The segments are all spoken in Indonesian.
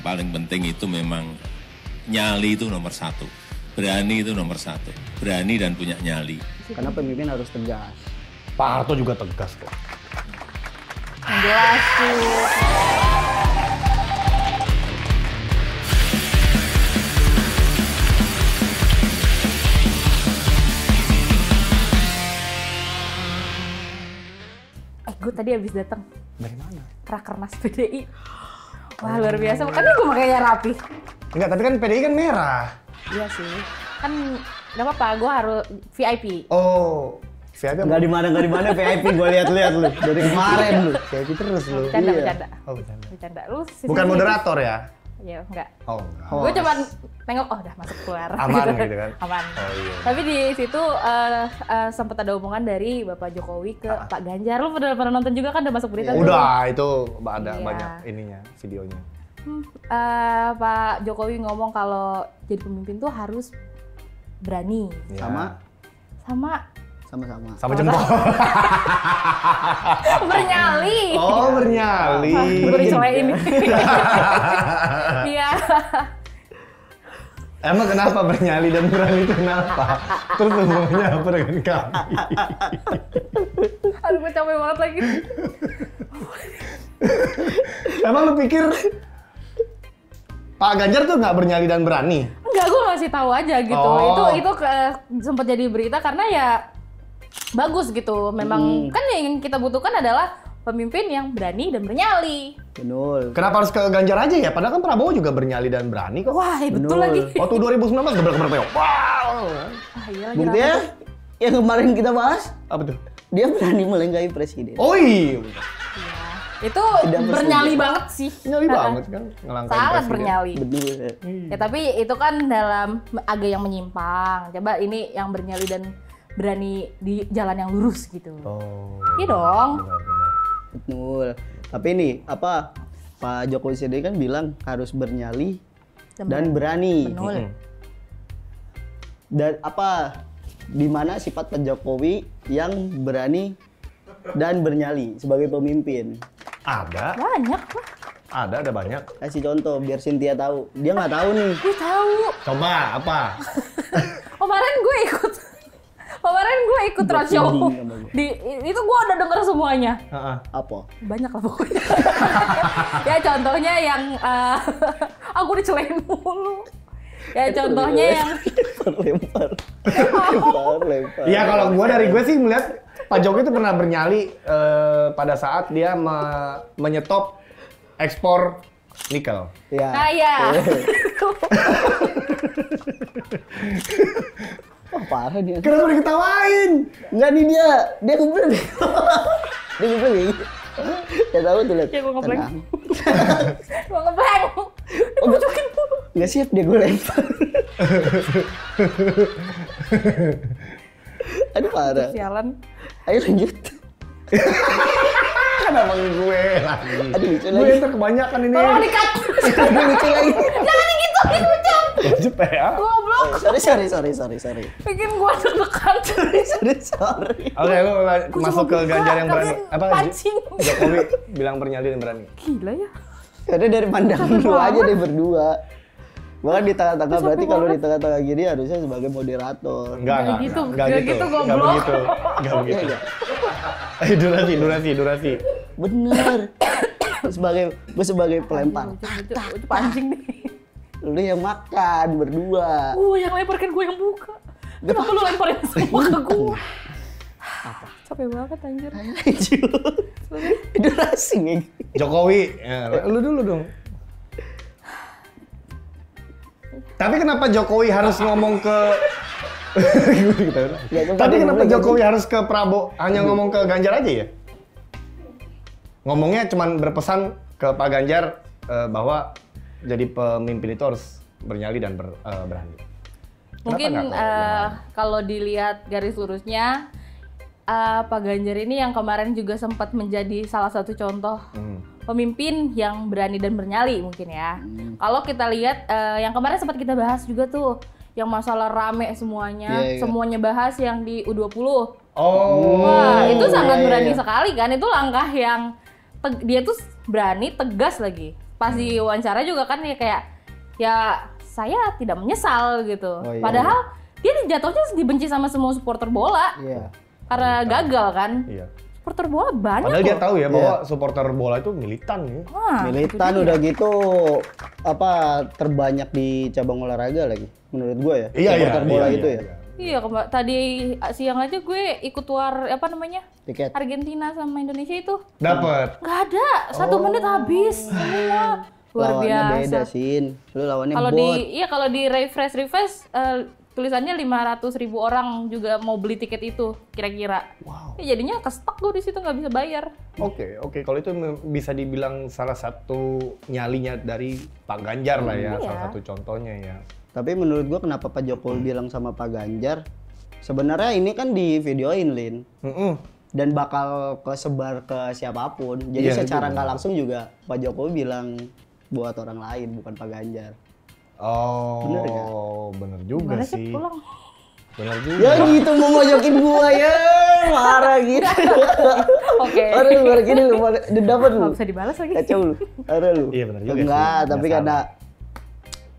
paling penting itu memang nyali itu nomor satu. Berani itu nomor satu. Berani dan punya nyali. Karena pemimpin harus tegas. Pak Harto juga tegas kok. Jelas sih. Gue tadi habis datang. Dari mana? Rakernas PDI. Wah luar biasa, makanya gue makanya rapi. Enggak, tapi kan PDI kan merah. Iya sih, kan gak apa-apa, gue harus VIP. Oh, VIP Nggak di mana VIP, gue lihat-lihat lu dari kemarin lu. VIP terus lu. Bercanda. Oh, bercanda. Bercanda. Lu Bukan moderator ya? Ya enggak. Oh, enggak. Gue cuma nengok, oh udah masuk keluar. Aman gitu kan? Aman. Oh iya. Tapi di situ sempat ada omongan dari Bapak Jokowi ke Pak Ganjar. Lu pernah nonton juga kan, udah masuk berita tuh? Udah, itu ada Iya. banyak ininya, videonya. Pak Jokowi ngomong kalau jadi pemimpin tuh harus berani. Ya. Sama Sama jempol. bernyali. Oh, bernyali. Gue dicolein. Iya. Emang kenapa bernyali dan berani itu kenapa? Terus hubungannya apa dengan kami? Aduh, gue capek banget lagi. Emang lu pikir Pak Ganjar tuh nggak bernyali dan berani? Enggak, gue masih tahu aja gitu. Oh. Itu sempat jadi berita karena ya bagus gitu. Memang kan yang kita butuhkan adalah pemimpin yang berani dan bernyali. Betul. Kenapa harus ke Ganjar aja ya? Padahal kan Prabowo juga bernyali dan berani kok. Wah, betul Betul. lagi. Waktu 2019 gebrak-gebrak. Wow. Ah, iya lagi. Buktinya yang kemarin kita bahas, Apa tuh? dia berani melengkapi presiden. Oh iya. Itu Tidak bernyali bersedia. banget sih. Nyali banget kan ngelangkain Sangat presiden. bernyali. Betul. Ya tapi itu kan dalam agak yang menyimpang. Coba ini yang bernyali dan berani di jalan yang lurus gitu. Oh. Iya dong. Benar-benar. Betul. Tapi ini apa Pak Jokowi sendiri kan bilang harus bernyali dan berani. Betul. Dan apa di mana sifat Pak Jokowi yang berani dan bernyali sebagai pemimpin? Ada, Banyak lah. ada banyak. Kasih contoh biar Cynthia tahu. Dia nggak tahu nih. Gue tahu. Coba apa? Kemarin gue ikut roadshow. Itu gue udah denger semuanya. Heeh. Apa? Banyak lah pokoknya. Ya contohnya yang aku dicelain mulu. Ya contohnya yang lempar. Iya, kalau dari gue sih melihat Pak Jokowi itu pernah bernyali pada saat dia menyetop ekspor nikel. Ya. ya. Wah, parah dia. Kenapa diketawain? Enggak nih dia ngumpul. Dia ngumpul kayak gitu. Ya tahu tuh lihat. Ya gue ngeblank. Tenang. Gue ngeblank. Oh, bujukin. Nggak siap dia gue lempar. Aduh parah. Sialan. Ayo lanjut. Kenapa gue lagi? Aduh lucu Gue lagi. yang kebanyakan ini. Tolong di-cut. Aduh lucu lagi. Jangan digituin, Ucap. Cepet ya. Goblok. Sorry. Bikin gue deg-degan. Sorry. Oke, lu masuk ke Ganjar yang berani. Apa? Pancing. Jokowi bilang bernyali dan berani. Gila ya. Karena dari pandangan lu aja deh berdua. Bahkan di tengah-tengah berarti kalau di tengah-tengah gini harusnya sebagai moderator. Nggak gitu, goblok. Enggak begitu. Durasi. Bener. Gue sebagai pelempar. Ucap pancing nih. Lu yang makan berdua. Yang lempar kan gue yang buka. Kenapa lu lemparin semua ke gue? Capek banget anjir. Durasi nih. Jokowi, ya, lu dulu dong. Tapi kenapa Jokowi harus ngomong ke Tapi kenapa Jokowi harus ke Prabowo hanya ngomong ke Ganjar aja ya? Ngomongnya cuman berpesan ke Pak Ganjar bahwa jadi pemimpin itu harus bernyali dan berani. Mungkin kalau dilihat garis lurusnya, Pak Ganjar ini yang kemarin juga sempat menjadi salah satu contoh pemimpin yang berani dan bernyali mungkin ya. Kalau kita lihat yang kemarin sempat kita bahas juga tuh, yang masalah rame semuanya, semuanya bahas yang di U20. Wah, itu sangat berani sekali kan, itu langkah yang dia tuh berani, tegas lagi. pas di wawancara juga kan ya kayak ya saya tidak menyesal gitu. Oh, iya. Padahal dia jatuhnya dibenci sama semua supporter bola Iya. karena gagal kan. Iya. Supporter bola banyak Padahal dia loh. tahu ya bahwa supporter bola itu militan ya. Wah, Militan itu dia. udah gitu apa terbanyak di cabang olahraga lagi menurut gue ya. Iya, supporter bola itu ya. Iya, tadi siang aja gue ikut apa namanya? Tiket. Argentina sama Indonesia itu. Dapat. Nggak ada, 1 menit habis semua. Luar Lawannya beda, biasa. Sin. Lu lawannya Kalau bot. kalau di refresh tulisannya 500.000 orang juga mau beli tiket itu kira-kira. Wow. Ya, jadinya kestak gue di situ nggak bisa bayar. Oke. Kalau itu bisa dibilang salah satu nyalinya dari Pak Ganjar lah ya, Iya. salah satu contohnya ya. Tapi menurut gua kenapa Pak Jokowi bilang sama Pak Ganjar? Sebenarnya ini kan di videoin, Lin. Dan bakal kesebar ke siapapun. Jadi Iya, secara itu nggak langsung juga Pak Jokowi bilang buat orang lain, bukan Pak Ganjar. Oh, Bener nggak? bener juga Gimana sih. sih pulang? Bener juga. Ya gitu mau mojokin gua ya, marah gitu. Oke. Aduh, luar gini lu, dapat lu. Nggak bisa dibalas lagi. Kacau lu, ada lu. Iya, bener juga Enggak, sih. tapi Nggak karena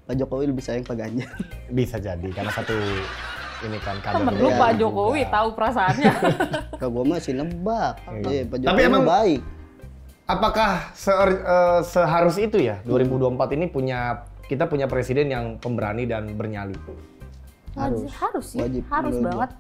Pak Jokowi lebih sayang Pak Ganjar. Bisa jadi karena satu ini kan kader. Temen lu Iya, Pak Jokowi juga. tahu perasaannya. Kalau gua masih nebak. Iya, Pak Tapi Jokowi emang mah baik. Apakah seharus itu ya 2024 ini kita punya presiden yang pemberani dan bernyali? Harus sih, Wajib, harus menurut banget.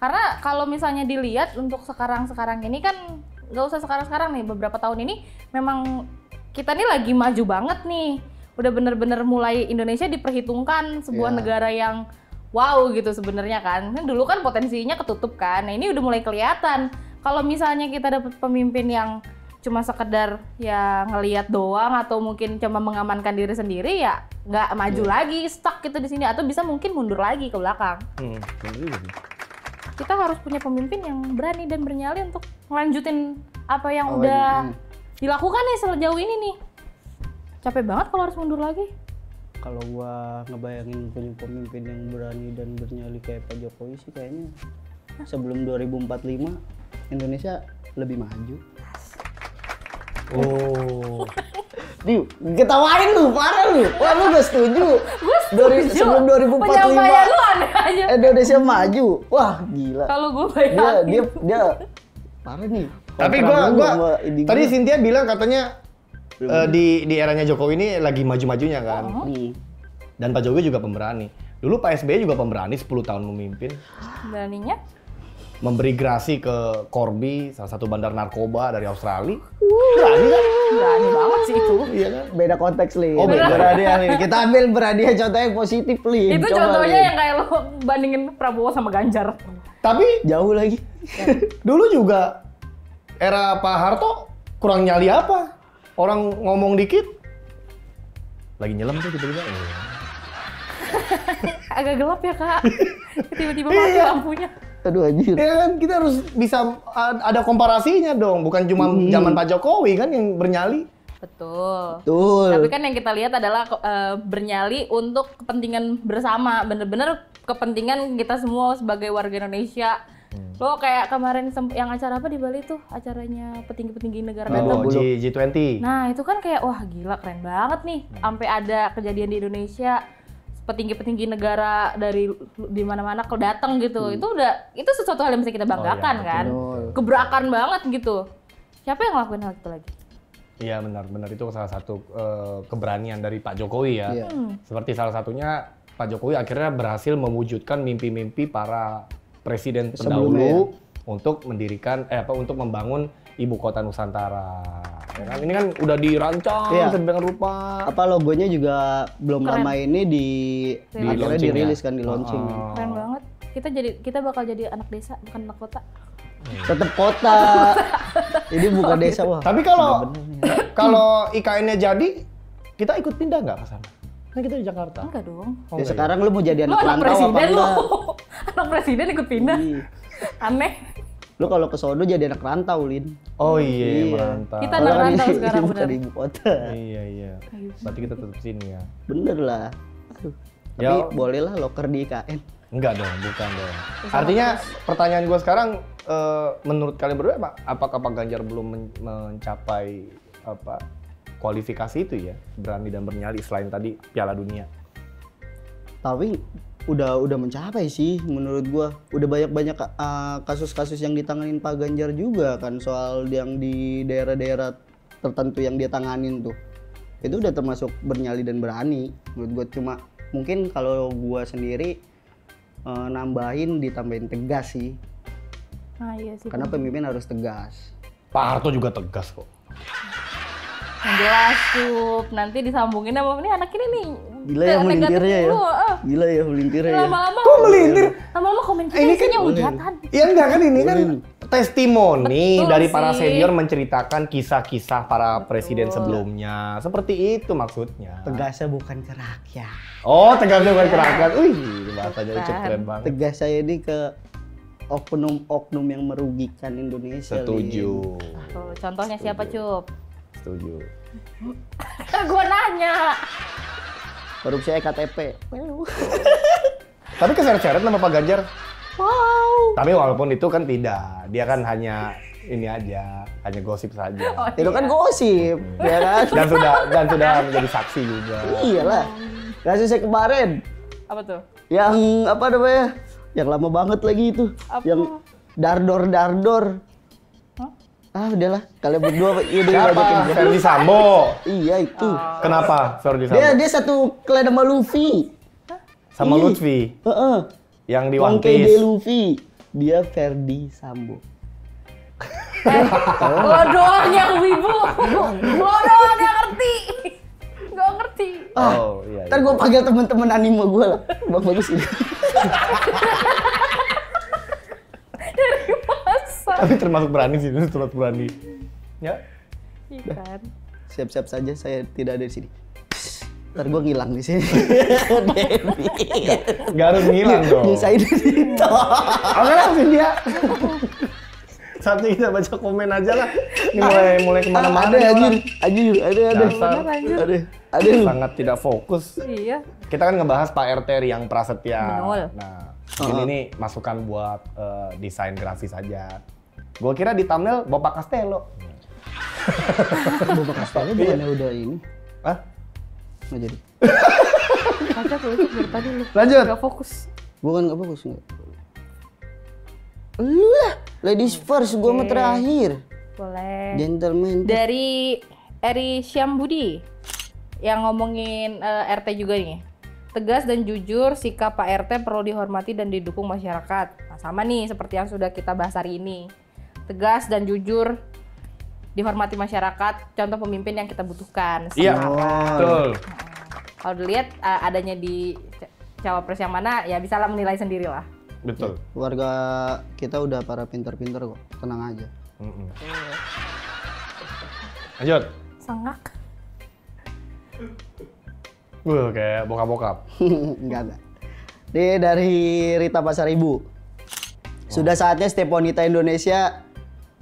Karena kalau misalnya dilihat untuk sekarang ini kan nggak usah sekarang nih, beberapa tahun ini memang kita nih lagi maju banget nih. Udah bener-bener mulai Indonesia diperhitungkan sebuah Ya. negara yang wow gitu sebenarnya kan. Kan dulu kan potensinya ketutup kan. Nah, ini udah mulai kelihatan. Kalau misalnya kita dapat pemimpin yang cuma sekedar ya ngelihat doang atau mungkin cuma mengamankan diri sendiri ya nggak maju lagi, stuck gitu di sini atau bisa mungkin mundur lagi ke belakang. Bener juga sih. Kita harus punya pemimpin yang berani dan bernyali untuk melanjutin apa yang Oh, udah dilakukan nih sejauh ini nih. Capek banget kalau harus mundur lagi. Kalau gua ngebayangin punya pemimpin yang berani dan bernyali kayak Pak Jokowi sih kayaknya sebelum 2045 Indonesia lebih maju. Oh. Diu, ketawain lu, parah lu. Wah, lu gak setuju. Gue setuju. Sebelum 2045 Penyampaian lu aneh aja. Indonesia maju. Wah, gila. Kalau gue Dia bayangin. dia parah nih. Tapi Kontra gua mulu sama ini tadi gua. Cynthia bilang katanya di eranya Jokowi ini lagi maju-majunya kan. Dan Pak Jokowi juga pemberani. Dulu Pak SBY juga pemberani 10 tahun memimpin. Beraninya. Memberi gerasi ke Corby, salah satu bandar narkoba dari Australia. Berani kan? Berani banget sih itu. Iya kan? Beda konteks, Lin. Oh, beda. Berani, Lin. Kita ambil berani contoh yang positif, Lin. Itu Coba, contohnya Lin. yang kayak lo bandingin Prabowo sama Ganjar. Tapi Jauh lagi. dulu juga era Pak Harto kurang nyali apa? Orang ngomong dikit lagi nyelam tuh tiba-tiba. Agak gelap ya kak. Tiba-tiba mati lampunya. Aduh, anjir. Ya kan kita harus bisa ada komparasinya dong, bukan cuma zaman Pak Jokowi kan yang bernyali. Betul. Betul. Tapi kan yang kita lihat adalah bernyali untuk kepentingan bersama, bener-bener kepentingan kita semua sebagai warga Indonesia. Lo kayak kemarin yang acara apa di Bali tuh, acaranya petinggi-petinggi negara datang. Oh, G20. Nah itu kan kayak wah gila keren banget nih, sampai ada kejadian di Indonesia petinggi-petinggi negara dari di mana-mana kalau datang gitu. Itu sesuatu hal yang bisa kita banggakan kan. Gebrakan banget gitu. Siapa yang ngelakuin hal itu lagi? Iya benar itu salah satu keberanian dari Pak Jokowi ya. Iya. Seperti salah satunya Pak Jokowi akhirnya berhasil mewujudkan mimpi-mimpi para presiden pendahulu untuk mendirikan untuk membangun ibu kota Nusantara. Ya kan? Ini kan udah dirancang sedemikian rupa. Apa logonya juga belum Keren. lama ini akhirnya launching dirilis ya? kan, di launching. Keren banget. Kita bakal jadi anak desa bukan anak kota. Tetap kota. Ini bukan desa, wah. Tapi kalau IKN-nya jadi, kita ikut pindah nggak ke sana? Kan kita di Jakarta. Enggak dong. Oh, Ya nggak sekarang lu mau jadi Lo anak anak rantau apa presiden lo. enggak? Anak presiden ikut pindah. Iya. Aneh. Lu kalau ke sono jadi anak rantau, Lin. Oh iya, Iya. merantau. Kita anak rantau sekarang, bukan bener. di ibu kota. Iya. Berarti kita tetap sini ya. Bener lah. Aduh. Ya. Tapi boleh lah loker di IKN. Enggak dong, bukan dong. Artinya pertanyaan gue sekarang, menurut kalian berdua, apakah Pak Ganjar belum mencapai kualifikasi itu ya, berani dan bernyali selain tadi Piala Dunia. Tapi udah mencapai sih menurut gua. Udah banyak kasus-kasus yang ditanganin Pak Ganjar juga kan, soal yang di daerah-daerah tertentu yang dia tanganin tuh. Itu udah termasuk bernyali dan berani menurut gua. Cuma mungkin kalau gua sendiri ditambahin tegas sih. Ah, iya sih. Karena pemimpin harus tegas. Pak Harto juga tegas kok. Jelas tuh, nanti disambungin sama ini anak ini nih. Gila ya melintirnya ya. Gila ya melintirnya ya. Lama-lama. Kok melintir? Lama-lama komen kita Ini kan isinya hujatan. Ya enggak kan, ini kan testimoni Betul dari para sih. senior menceritakan kisah-kisah para presiden sebelumnya. Seperti itu maksudnya. Tegasnya bukan ke rakyat. Oh, tegasnya bukan ke rakyat. Wih, bahasanya Ucup keren banget. Tegas saya ini ke oknum-oknum yang merugikan Indonesia. Setuju. Tuh, contohnya siapa, Cup? Setuju. Kan gua nanya. Korupsi EKTP. Tapi keseret-seret nama Pak Ganjar. Wow. Tapi walaupun itu kan tidak, dia kan hanya ini aja, hanya gosip saja. Oh, Itu kan gosip, ya kan? Dan sudah menjadi saksi juga. Iyalah. Kasusnya kemarin Apa tuh? yang apa namanya? Yang lama banget lagi itu. Apa? Yang dardor. Hah? Ah udahlah, kalian berdua iya deh Siapa? lanjutin. Ferdi Sambo. Iya itu. Kenapa Ferdi Sambo? Dia satu klan sama Luffy. Sama Iya. Lutfi Heeh. yang di One Wangkei de Piece. Luffy. Dia Ferdi Sambo. Lo doang yang wibu. Lo doang yang ngerti. Gak ngerti. Oh iya. Ntar gue panggil temen-temen anime gue lah. Bang bagus ini. Masa? Tapi termasuk berani sih, itu termasuk berani. Ya. Ikan. Siap-siap saja saya tidak ada di sini. Ntar gue ngilang di sini. Gak harus ngilang dong. Nyusahin itu. Oke langsung dia. Satu kita baca komen aja lah. Ini mulai kemana-mana. Ada nih anjir, orang. ada. Dasar. Ada. Sangat tidak fokus. Iya. Kita kan ngebahas Pak RT Riang Prasetya. Betul. Nah, ini masukan buat desain grafis saja. Gua kira di thumbnail Bapak Castello. Bapak Castello bukannya udah ini? Hah? Nggak jadi. Kacau tuh itu dari tadi lu. Lanjut. Gak fokus. Bukan nggak bagus nggak. Lu lah, ladies first, gua mah terakhir. Boleh. Gentleman. Dari Eri Syambudi yang ngomongin RT juga nih. Tegas dan jujur, sikap Pak RT perlu dihormati dan didukung masyarakat. Nah, sama nih seperti yang sudah kita bahas hari ini. Tegas dan jujur, dihormati masyarakat, contoh pemimpin yang kita butuhkan. Iya, sekarang. betul. Kalau dilihat adanya di cawapres yang mana, ya bisa lah menilai sendiri lah. Betul. Warga kita udah para pinter-pinter kok, tenang aja. Lanjut. Sangak. Kayak bokap-bokap. Enggak. Ini dari Rita Pasaribu. Sudah saatnya setiap wanita Indonesia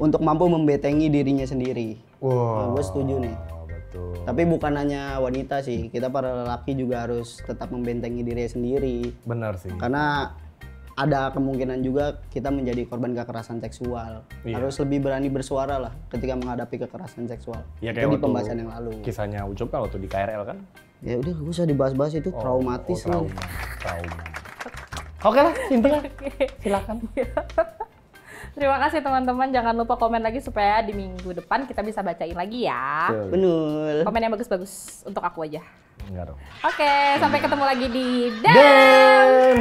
untuk mampu membentengi dirinya sendiri. Wow. Gue setuju nih. Betul. Tapi bukan hanya wanita sih, kita para lelaki juga harus tetap membentengi diri sendiri. Benar sih. Karena ada kemungkinan juga kita menjadi korban kekerasan seksual. Iya. Harus lebih berani bersuara lah ketika menghadapi kekerasan seksual. Ya Itu kayak di pembahasan yang lalu. Kisahnya Ucup kan waktu di KRL kan? Ya udah, gak usah dibahas-bahas itu, traumatis oh, loh. trauma. Oke lah, intinya. Silakan. Terima kasih teman-teman, jangan lupa komen lagi supaya di minggu depan kita bisa bacain lagi ya. Bener. Komen yang bagus-bagus untuk aku aja. Enggak dong. Oke, sampai ketemu lagi di Dan.